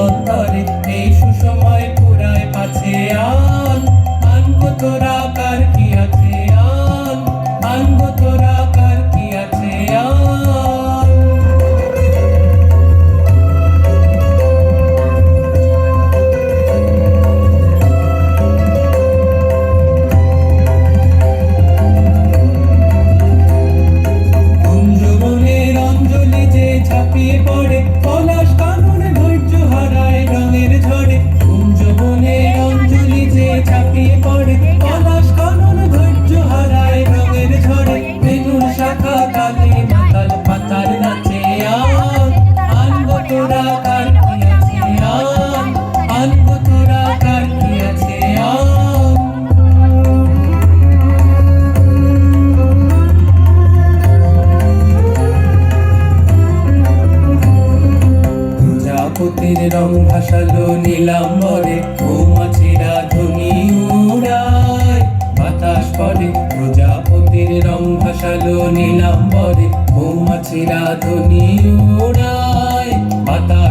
অন্তরে এই সুসময় পুরায় পাছে আন আনগো তোরা কার কি আছে আন আনগো তোরা কার কি আছে আন। কুঞ্জবনের অঞ্জলি যে ঝাঁপিয়ে পড়ে পলাশ কানন ধৈর্য হারায় রঙের ঝড়ে। কুঞ্জবনের অঞ্জলি যে ঝাঁপিয়ে পড়ে পলাশ কানন ধৈর্য হারায় রঙের ঝড়ে। বেনুর শাখা কালে মাতাল পাতার নাচে আন আনগো তোরা কার কি আছে আন আনগো তোরা কার কি আছে আন। প্রজাপতির রং ভাসালো নীলাম্বরে মৌমাছিরা ধ্বনি উড়ায় বাতাস পড়ে। প্রজাপতির রং ভাসালো নীলাম্বরে মৌমাছিরা ধ্বনি উড়ায় বাতাস